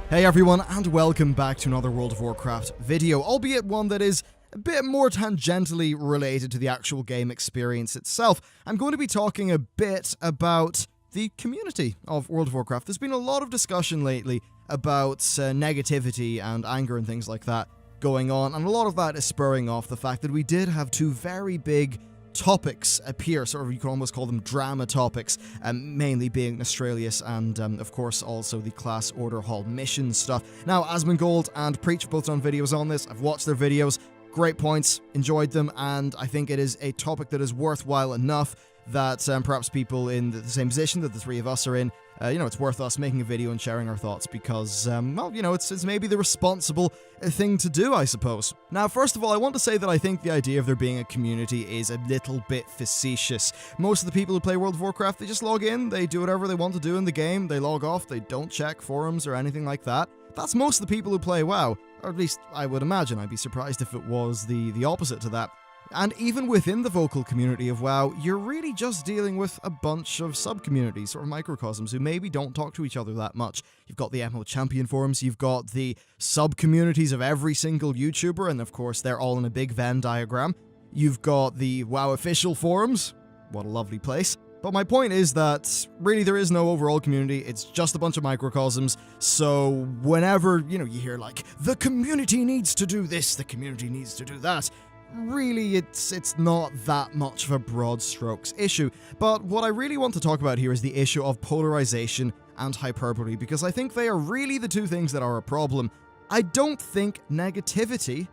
Hey everyone, and welcome back to another World of Warcraft video, albeit one that is a bit more tangentially related to the actual game experience itself. I'm going to be talking a bit about the community of World of Warcraft. There's been a lot of discussion lately about negativity and anger and things like that going on, and a lot of that is spurring off the fact that we did have two very big topics appear, sort of you could almost call them drama topics, mainly being Australis and of course also the Class Order Hall mission stuff. Now, Asmongold and Preach have both done videos on this. I've watched their videos, great points, enjoyed them, and I think it is a topic that is worthwhile enough that perhaps people in the same position that the three of us are in, it's worth us making a video and sharing our thoughts because, it's maybe the responsible thing to do, I suppose. Now, first of all, I want to say that I think the idea of there being a community is a little bit facetious. Most of the people who play World of Warcraft, they just log in, they do whatever they want to do in the game, they log off, they don't check forums or anything like that. That's most of the people who play WoW, or at least I would imagine. I'd be surprised if it was the opposite to that. And even within the vocal community of WoW, you're really just dealing with a bunch of sub-communities, or microcosms, who maybe don't talk to each other that much. You've got the MMO Champion forums, you've got the sub-communities of every single YouTuber, and of course they're all in a big Venn diagram. You've got the WoW official forums, what a lovely place. But my point is that really there is no overall community, it's just a bunch of microcosms, so whenever, you hear like, the community needs to do this, the community needs to do that, really, it's not that much of a broad strokes issue. But what I really want to talk about here is the issue of polarization and hyperbole, because I think they are really the two things that are a problem. I don't think negativity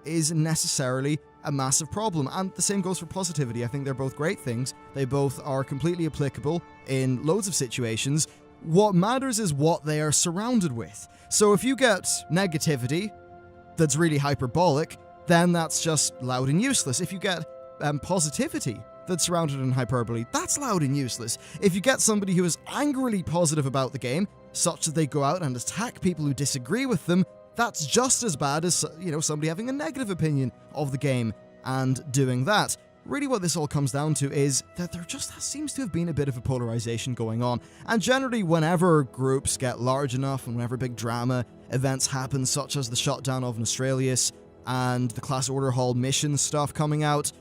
is necessarily a massive problem, and the same goes for positivity. I think they're both great things. They both are completely applicable in loads of situations. What matters is what they are surrounded with. So if you get negativity that's really hyperbolic, then that's just loud and useless. If you get positivity that's surrounded in hyperbole, that's loud and useless. If you get somebody who is angrily positive about the game, such that they go out and attack people who disagree with them, that's just as bad as, somebody having a negative opinion of the game and doing that. Really what this all comes down to is that there just seems to have been a bit of a polarization going on, and generally whenever groups get large enough and whenever big drama events happen, such as the shutdown of Australis and the Class Order Hall mission stuff coming out,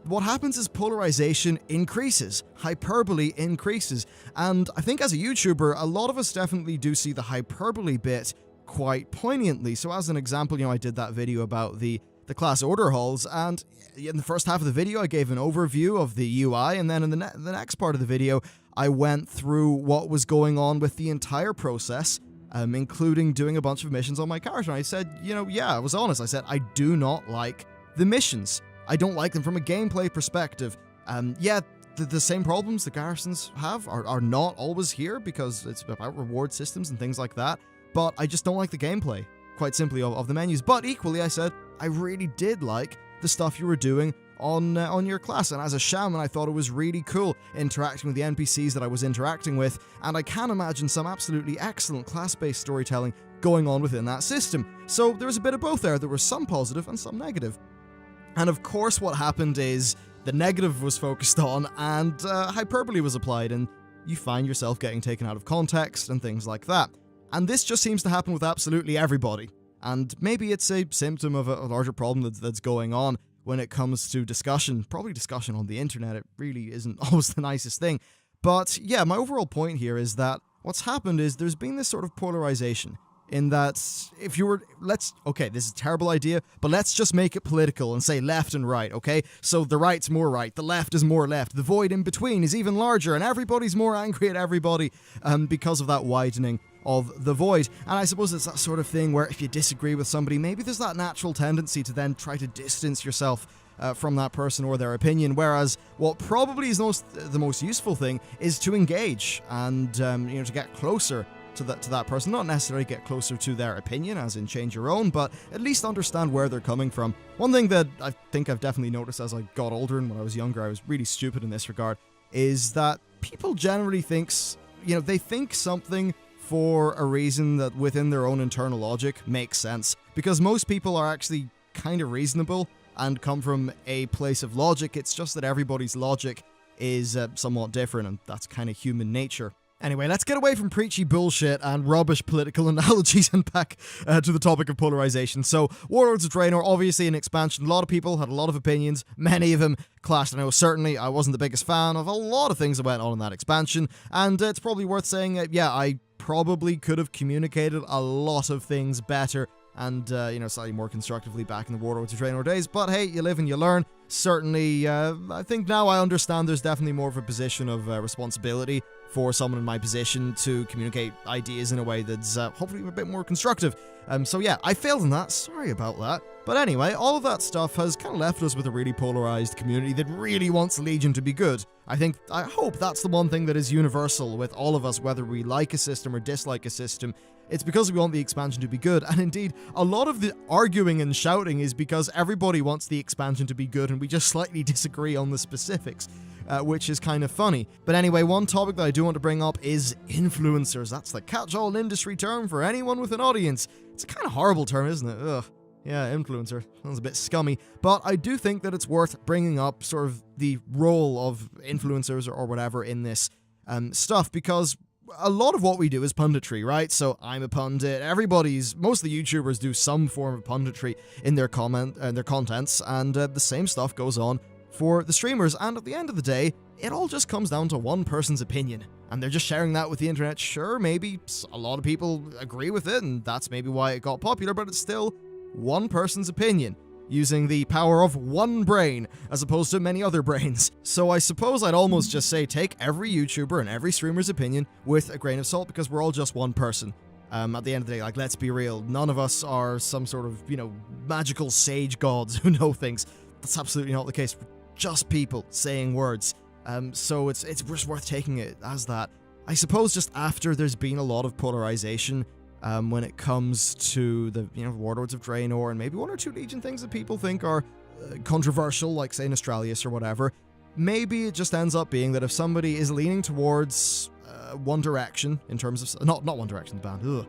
what happens is polarization increases, hyperbole increases, and I think as a YouTuber, a lot of us definitely do see the hyperbole bit quite poignantly. So as an example, I did that video about the Class Order Halls, and in the first half of the video I gave an overview of the UI, and then in the next part of the video I went through what was going on with the entire process, including doing a bunch of missions on my character. And I said, I was honest. I said, I do not like the missions. I don't like them from a gameplay perspective. The same problems the garrisons have are not always here because it's about reward systems and things like that. But I just don't like the gameplay, quite simply, of the menus. But equally, I said, I really did like the stuff you were doing on your class, and as a shaman I thought it was really cool interacting with the NPCs that I was interacting with, and I can imagine some absolutely excellent class-based storytelling going on within that system. So there was a bit of both there. There was some positive and some negative. And of course what happened is the negative was focused on and hyperbole was applied, and you find yourself getting taken out of context and things like that. And this just seems to happen with absolutely everybody. And maybe it's a symptom of a larger problem that's going on when it comes to discussion. Probably discussion on the internet, it really isn't always the nicest thing. But yeah, my overall point here is that what's happened is there's been this sort of polarization in that if you were, okay, this is a terrible idea, but let's just make it political and say left and right, okay? So the right's more right, the left is more left, the void in between is even larger, and everybody's more angry at everybody because of that widening of the void. And I suppose it's that sort of thing where if you disagree with somebody, maybe there's that natural tendency to then try to distance yourself from that person or their opinion, whereas what probably is the most useful thing is to engage and to get closer to that person, not necessarily get closer to their opinion as in change your own, but at least understand where they're coming from. One thing that I think I've definitely noticed as I got older, and when I was younger I was really stupid in this regard, is that people generally they think something for a reason that within their own internal logic makes sense, because most people are actually kind of reasonable and come from a place of logic. It's just that everybody's logic is somewhat different, and that's kind of human nature. Anyway, let's get away from preachy bullshit and rubbish political analogies and back to the topic of polarization. So, Warlords of Draenor, obviously an expansion. A lot of people had a lot of opinions. Many of them clashed. I know certainly I wasn't the biggest fan of a lot of things that went on in that expansion. And it's probably worth saying, I probably could have communicated a lot of things better and, slightly more constructively back in the Warlords of Draenor days. But hey, you live and you learn. Certainly, I think now I understand there's definitely more of a position of responsibility for someone in my position to communicate ideas in a way that's hopefully a bit more constructive. So yeah, I failed in that. Sorry about that. But anyway, all of that stuff has kind of left us with a really polarized community that really wants Legion to be good. I hope that's the one thing that is universal with all of us, whether we like a system or dislike a system. It's because we want the expansion to be good, and indeed, a lot of the arguing and shouting is because everybody wants the expansion to be good and we just slightly disagree on the specifics, which is kind of funny. But anyway, one topic that I do want to bring up is influencers. That's the catch-all industry term for anyone with an audience. It's a kind of horrible term, isn't it? Ugh. Yeah, influencer. Sounds a bit scummy. But I do think that it's worth bringing up sort of the role of influencers or whatever in this stuff, because a lot of what we do is punditry, right? So I'm a pundit. Most of the YouTubers do some form of punditry in their contents, and the same stuff goes on for the streamers. And at the end of the day, it all just comes down to one person's opinion, and they're just sharing that with the internet. Sure, maybe a lot of people agree with it, and that's maybe why it got popular, but it's still one person's opinion, using the power of one brain, as opposed to many other brains. So I suppose I'd almost just say take every YouTuber and every streamer's opinion with a grain of salt, because we're all just one person. At the end of the day, let's be real, none of us are some sort of, magical sage gods who know things. That's absolutely not the case. We're just people saying words. So it's just worth taking it as that. I suppose just after there's been a lot of polarization, when it comes to the, Warlords of Draenor and maybe one or two Legion things that people think are controversial, like, say, Nostralis or whatever, maybe it just ends up being that if somebody is leaning towards one direction, in terms of, not One Direction, the band,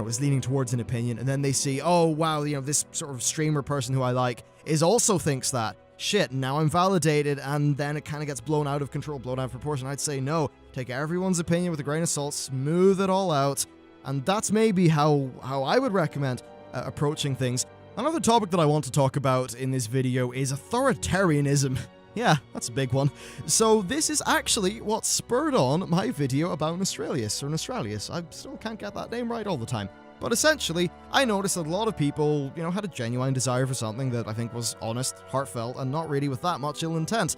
is leaning towards an opinion, and then they see, oh, wow, this sort of streamer person who I like also thinks that. Shit, now I'm validated, and then it kind of gets blown out of control, blown out of proportion. I'd say no, take everyone's opinion with a grain of salt, smooth it all out. And that's maybe how I would recommend approaching things. Another topic that I want to talk about in this video is authoritarianism. Yeah, that's a big one. So this is actually what spurred on my video about Nostralis. I still can't get that name right all the time. But essentially, I noticed that a lot of people, had a genuine desire for something that I think was honest, heartfelt, and not really with that much ill intent.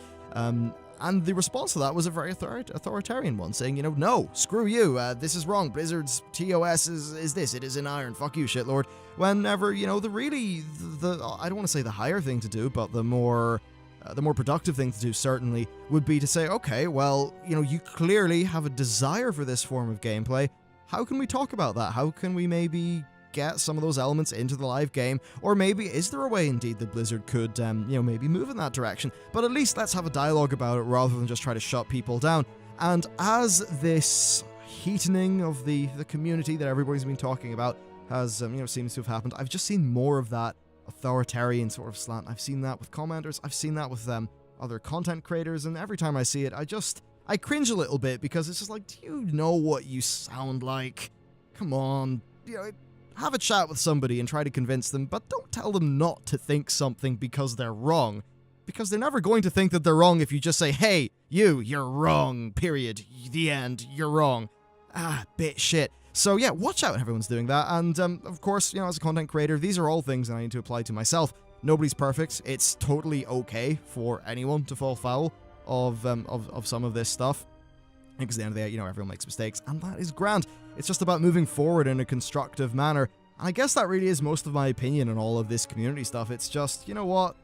And the response to that was a very authoritarian one, saying, no, screw you, this is wrong, Blizzard's TOS is this, it is in iron, fuck you, shitlord. Whenever, I don't want to say the higher thing to do, but the more productive thing to do, certainly, would be to say, okay, well, you clearly have a desire for this form of gameplay. How can we talk about that? How can we maybe get some of those elements into the live game? Or maybe is there a way indeed that Blizzard could, maybe move in that direction? But at least let's have a dialogue about it rather than just try to shut people down. And as this heatening of the community that everybody's been talking about has, seems to have happened, I've just seen more of that authoritarian sort of slant. I've seen that with commenters, I've seen that with other content creators, and every time I see it, I cringe a little bit, because it's just like, do you know what you sound like? Come on, have a chat with somebody and try to convince them, but don't tell them not to think something because they're wrong. Because they're never going to think that they're wrong if you just say, hey, you're wrong, period, the end, you're wrong. Bit shit. So yeah, watch out when everyone's doing that, and of course, as a content creator, these are all things that I need to apply to myself. Nobody's perfect. It's totally okay for anyone to fall foul of some of this stuff, because at the end of the day, everyone makes mistakes, and that is grand. It's just about moving forward in a constructive manner, and I guess that really is most of my opinion on all of this community stuff. It's just, you know what?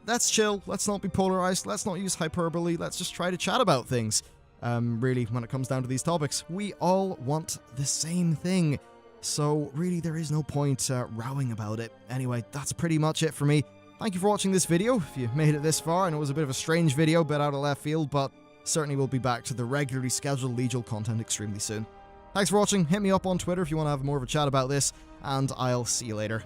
Let's chill, let's not be polarized, let's not use hyperbole, let's just try to chat about things. Really, when it comes down to these topics, we all want the same thing. So really, there is no point rowing about it. Anyway, that's pretty much it for me. Thank you for watching this video. If you made it this far, I know it was a bit of a strange video, a bit out of left field, but certainly we'll be back to the regularly scheduled Legion content extremely soon. Thanks for watching. Hit me up on Twitter if you want to have more of a chat about this, and I'll see you later.